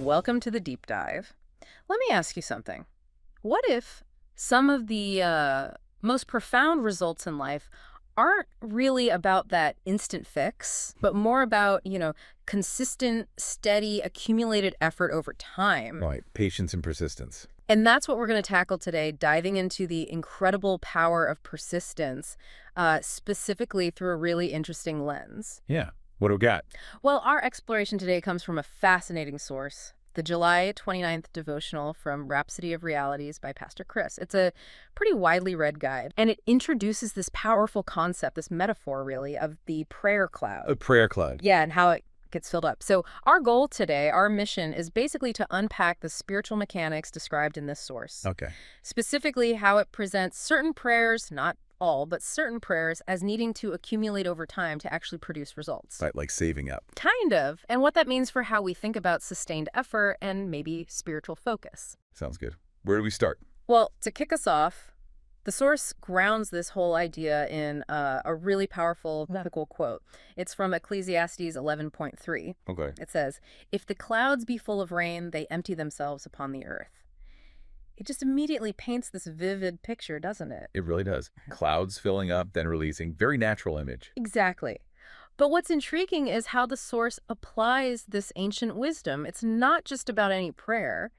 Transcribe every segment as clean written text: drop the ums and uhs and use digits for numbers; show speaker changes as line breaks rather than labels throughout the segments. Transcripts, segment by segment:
Welcome to the deep dive. Let me ask you something. What if some of the most profound results in life aren't really about that instant fix, but more about, consistent, steady, accumulated effort over time?
Right, patience and persistence.
And that's what we're going to tackle today, diving into the incredible power of persistence, specifically through a really interesting lens.
Yeah. What do we got?
Well, our exploration today comes from a fascinating source, the July 29th devotional from Rhapsody of Realities by Pastor Chris. It's a pretty widely read guide, and it introduces this powerful concept, this metaphor, really, of the prayer cloud.
A prayer cloud.
Yeah, and how it gets filled up. So our goal today, our mission, is basically to unpack the spiritual mechanics described in this source.
Okay.
Specifically, how it presents certain prayers, not all, but certain prayers, as needing to accumulate over time to actually produce results.
Right, like saving up.
Kind of. And what that means for how we think about sustained effort and maybe spiritual focus.
Sounds good. Where do we start?
Well, to kick us off, the source grounds this whole idea in a really powerful biblical quote. It's from Ecclesiastes 11:3.
Okay.
It says, "If the clouds be full of rain, they empty themselves upon the earth." It just immediately paints this vivid picture, doesn't it?
It really does. Clouds filling up, then releasing. Very natural image.
Exactly. But what's intriguing is how the source applies this ancient wisdom. It's not just about any prayer.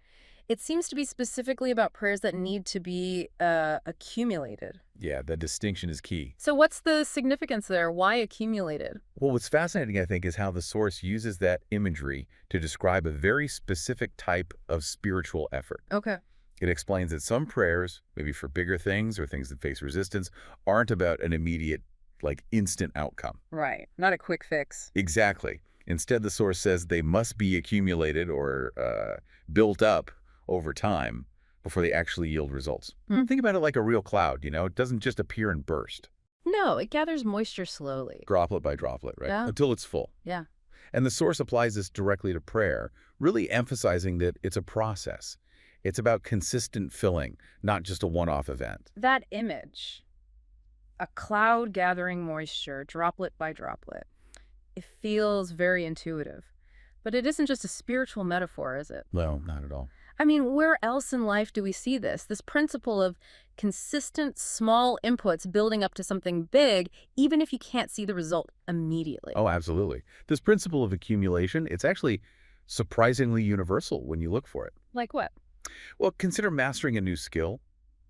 It seems to be specifically about prayers that need to be accumulated.
Yeah, the distinction is key.
So what's the significance there? Why accumulated?
Well, what's fascinating, I think, is how the source uses that imagery to describe a very specific type of spiritual effort.
Okay.
It explains that some prayers, maybe for bigger things or things that face resistance, aren't about an immediate, instant outcome.
Right. Not a quick fix.
Exactly. Instead, the source says they must be accumulated or built up over time before they actually yield results. Think about it like a real cloud, It doesn't just appear and burst.
No, it gathers moisture slowly.
Droplet by droplet, right?
Yeah.
Until it's full.
Yeah.
And the source applies this directly to prayer, really emphasizing that it's a process. It's about consistent filling, not just a one-off event.
That image, a cloud gathering moisture, droplet by droplet, it feels very intuitive. But it isn't just a spiritual metaphor, is it?
No, not at all.
I mean, where else in life do we see this? This principle of consistent small inputs building up to something big, even if you can't see the result immediately.
Oh, absolutely. This principle of accumulation, it's actually surprisingly universal when you look for it.
Like what?
Well, consider mastering a new skill,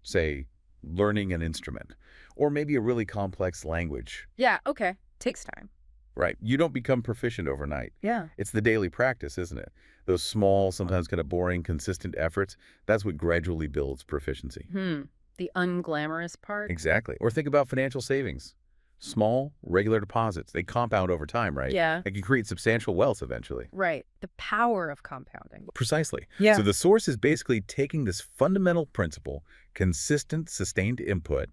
say, learning an instrument, or maybe a really complex language.
Yeah, okay. Takes time.
Right. You don't become proficient overnight.
Yeah.
It's the daily practice, isn't it? Those small, sometimes kind of boring, consistent efforts, that's what gradually builds proficiency.
The unglamorous part?
Exactly. Or think about financial savings. Small, regular deposits. They compound over time, right?
Yeah.
They can create substantial wealth eventually.
Right. The power of compounding.
Precisely.
Yeah.
So the source is basically taking this fundamental principle, consistent, sustained input,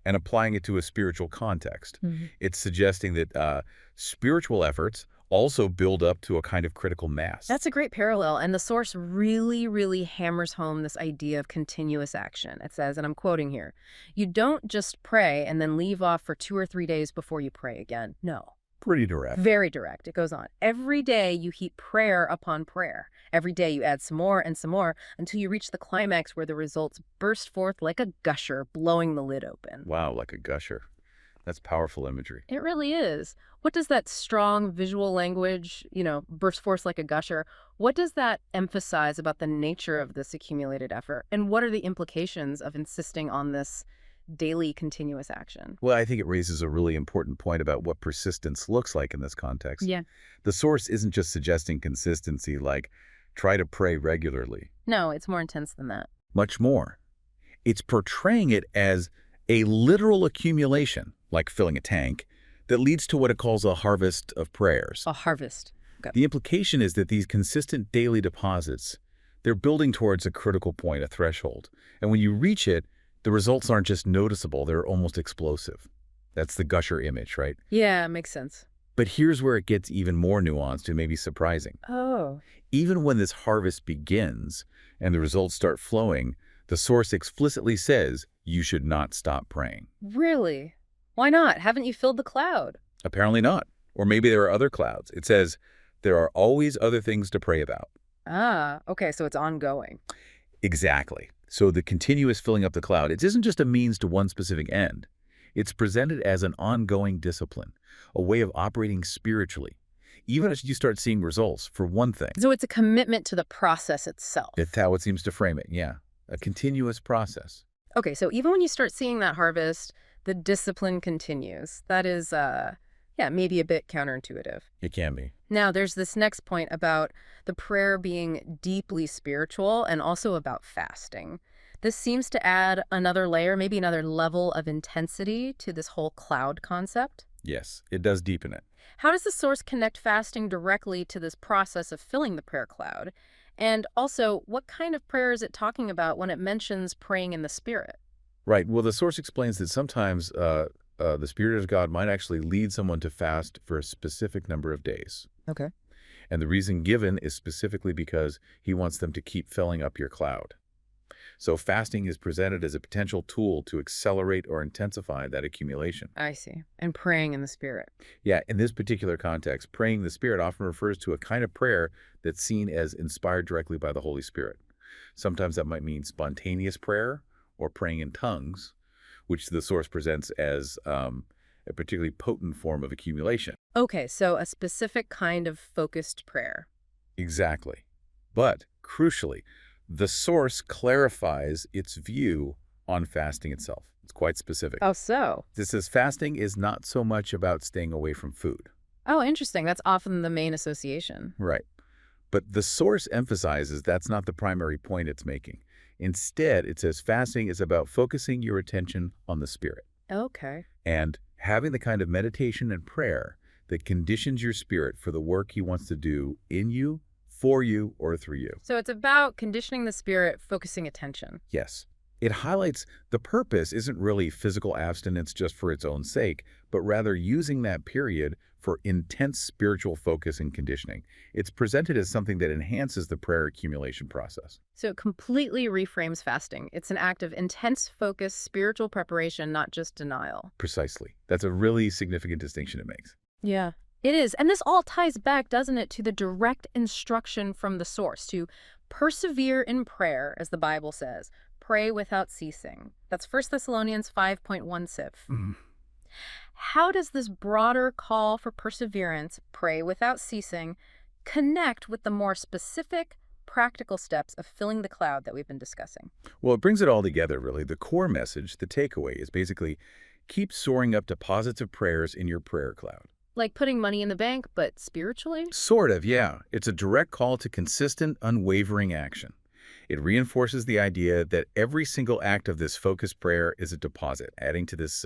and applying it to a spiritual context. It's suggesting that spiritual efforts also build up to a kind of critical mass.
That's a great parallel, and the source really, really hammers home this idea of continuous action. It says, and I'm quoting here, "You don't just pray and then leave off for 2 or 3 days before you pray again. No."
Pretty direct.
Very direct. It goes on. "Every day you heap prayer upon prayer. Every day you add some more and some more until you reach the climax where the results burst forth like a gusher, blowing the lid open."
Wow, like a gusher. That's powerful imagery.
It really is. What does that strong visual language, burst forth like a gusher, what does that emphasize about the nature of this accumulated effort? And what are the implications of insisting on this daily continuous action?
Well, I think it raises a really important point about what persistence looks like in this context.
Yeah.
The source isn't just suggesting consistency like try to pray regularly.
No, it's more intense than that.
Much more. It's portraying it as a literal accumulation, like filling a tank, that leads to what it calls a harvest of prayers.
A harvest. Okay.
The implication is that these consistent daily deposits, they're building towards a critical point, a threshold. And when you reach it, the results aren't just noticeable, they're almost explosive. That's the gusher image, right?
Yeah, makes sense.
But here's where it gets even more nuanced and maybe surprising.
Oh.
Even when this harvest begins and the results start flowing, the source explicitly says you should not stop praying.
Really? Why not? Haven't you filled the cloud?
Apparently not. Or maybe there are other clouds. It says there are always other things to pray about.
Ah, okay, so it's ongoing.
Exactly. So the continuous filling up the cloud, it isn't just a means to one specific end. It's presented as an ongoing discipline, a way of operating spiritually, even as you start seeing results, for one thing.
So it's a commitment to the process
That's
itself.
how it seems to frame it, yeah. A continuous process.
Okay, so even when you start seeing that harvest, the discipline continues. That is, yeah, maybe a bit counterintuitive.
It can be.
Now, there's this next point about the prayer being deeply spiritual and also about fasting. This seems to add another layer, maybe another level of intensity to this whole cloud concept.
Yes, it does deepen it.
How does the source connect fasting directly to this process of filling the prayer cloud? And also, what kind of prayer is it talking about when it mentions praying in the Spirit?
Right. Well, the source explains that sometimes the Spirit of God might actually lead someone to fast for a specific number of days.
Okay.
And the reason given is specifically because he wants them to keep filling up your cloud. So fasting is presented as a potential tool to accelerate or intensify that accumulation.
I see. And praying in the Spirit.
Yeah, in this particular context, praying the Spirit often refers to a kind of prayer that's seen as inspired directly by the Holy Spirit. Sometimes that might mean spontaneous prayer or praying in tongues, which the source presents as a particularly potent form of accumulation.
Okay, so a specific kind of focused prayer.
Exactly. But crucially, the source clarifies its view on fasting itself. It's quite specific.
Oh, so?
This says fasting is not so much about staying away from food.
Oh, interesting. That's often the main association.
Right. But the source emphasizes that's not the primary point it's making. Instead, it says fasting is about focusing your attention on the Spirit
Okay.
and having the kind of meditation and prayer that conditions your spirit for the work he wants to do in you, for you, or through you.
So it's about conditioning the Spirit, focusing attention.
Yes. It highlights the purpose isn't really physical abstinence just for its own sake, but rather using that period for intense spiritual focus and conditioning. It's presented as something that enhances the prayer accumulation process.
So it completely reframes fasting. It's an act of intense focus, spiritual preparation, not just denial.
Precisely. That's a really significant distinction it makes.
Yeah. It is. And this all ties back, doesn't it, to the direct instruction from the source to persevere in prayer, as the Bible says. Pray without ceasing. That's 1 Thessalonians 5.1 Sif. How does this broader call for perseverance, pray without ceasing, connect with the more specific, practical steps of filling the cloud that we've been discussing?
Well, it brings it all together, really. The core message, the takeaway, is basically keep soaring up deposits of prayers in your prayer cloud.
Like putting money in the bank, but spiritually?
Sort of, yeah. It's a direct call to consistent, unwavering action. It reinforces the idea that every single act of this focused prayer is a deposit, adding to this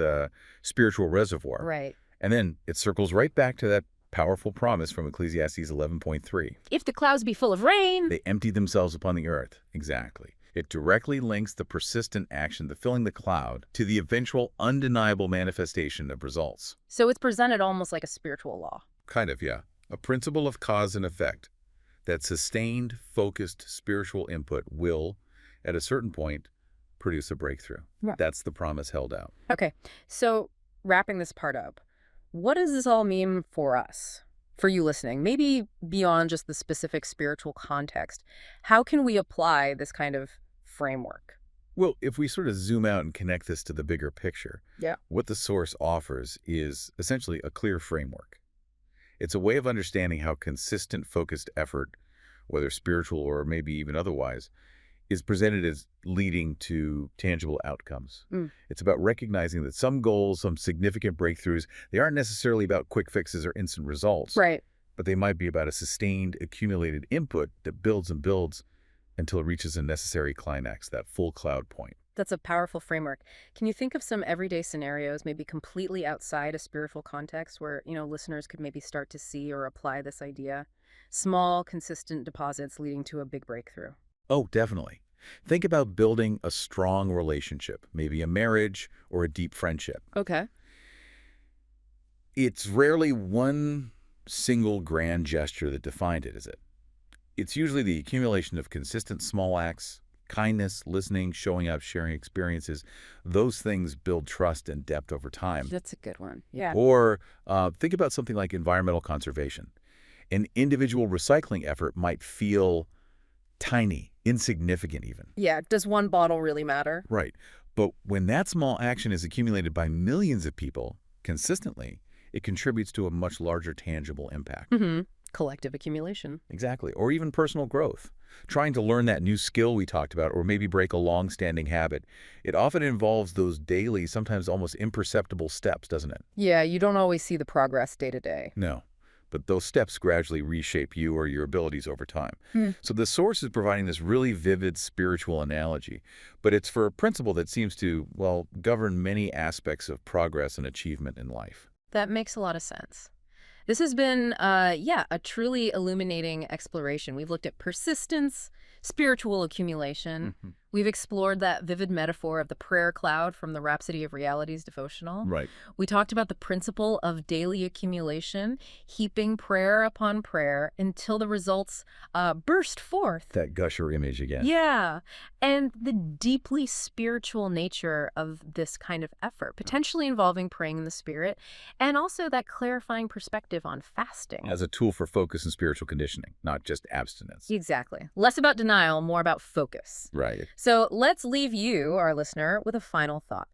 spiritual reservoir.
Right.
And then it circles right back to that powerful promise from Ecclesiastes 11.3.
If the clouds be full of rain.
They empty themselves upon the earth. Exactly. It directly links the persistent action, the filling the cloud, to the eventual undeniable manifestation of results.
So it's presented almost like a spiritual law.
Kind of, yeah. A principle of cause and effect. That sustained, focused spiritual input will, at a certain point, produce a breakthrough.
Right.
That's the promise held out.
Okay, so wrapping this part up, what does this all mean for us, for you listening? Maybe beyond just the specific spiritual context. How can we apply this kind of framework?
Well, if we sort of zoom out and connect this to the bigger picture,
Yeah.
what the source offers is essentially a clear framework. It's a way of understanding how consistent, focused effort, whether spiritual or maybe even otherwise, is presented as leading to tangible outcomes. It's about recognizing that some goals, some significant breakthroughs, they aren't necessarily about quick fixes or instant results,
Right.
but they might be about a sustained, accumulated input that builds and builds until it reaches a necessary climax, that full cloud point.
That's a powerful framework. Can you think of some everyday scenarios, maybe completely outside a spiritual context, where, listeners could maybe start to see or apply this idea? Small, consistent deposits leading to a big breakthrough.
Oh, definitely. Think about building a strong relationship, maybe a marriage or a deep friendship.
Okay.
It's rarely one single grand gesture that defined it, is it? It's usually the accumulation of consistent small acts, kindness, listening, showing up, sharing experiences. Those things build trust and depth over time.
That's a good one. Yeah.
Or think about something like environmental conservation. An individual recycling effort might feel tiny, insignificant even.
Yeah, does one bottle really matter?
Right. But when that small action is accumulated by millions of people consistently, it contributes to a much larger tangible impact.
Mm-hmm. Collective accumulation.
Exactly. Or even personal growth. Trying to learn that new skill we talked about, or maybe break a long-standing habit, it often involves those daily, sometimes almost imperceptible steps, doesn't it?
Yeah, you don't always see the progress day to day.
No. But those steps gradually reshape you or your abilities over time.
Hmm.
So the source is providing this really vivid spiritual analogy, but it's for a principle that seems to, well, govern many aspects of progress and achievement in life.
That makes a lot of sense. This has been, a truly illuminating exploration. We've looked at persistence, spiritual accumulation.
Mhm.
We've explored that vivid metaphor of the prayer cloud from the Rhapsody of Reality's devotional.
Right.
We talked about the principle of daily accumulation, heaping prayer upon prayer until the results burst forth.
That gusher image again.
Yeah, and the deeply spiritual nature of this kind of effort, potentially involving praying in the Spirit, and also that clarifying perspective on fasting.
As a tool for focus and spiritual conditioning, not just abstinence.
Exactly. Less about denial, more about focus.
Right.
So let's leave you, our listener, with a final thought.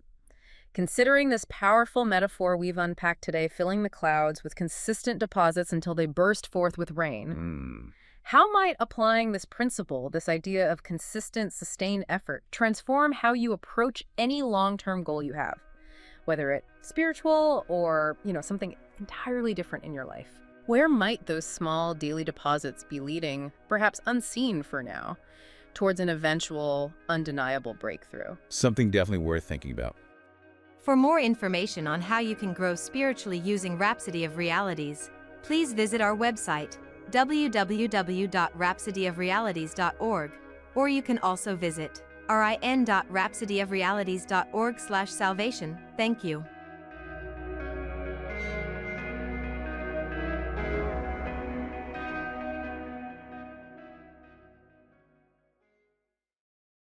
Considering this powerful metaphor we've unpacked today, filling the clouds with consistent deposits until they burst forth with rain, how might applying this principle, this idea of consistent, sustained effort, transform how you approach any long-term goal you have, whether it's spiritual or, something entirely different in your life? Where might those small daily deposits be leading, perhaps unseen for now, towards an eventual, undeniable breakthrough?
Something definitely worth thinking about.
For more information on how you can grow spiritually using Rhapsody of Realities, please visit our website, www.rhapsodyofrealities.org, or you can also visit rin.rhapsodyofrealities.org/salvation. Thank you.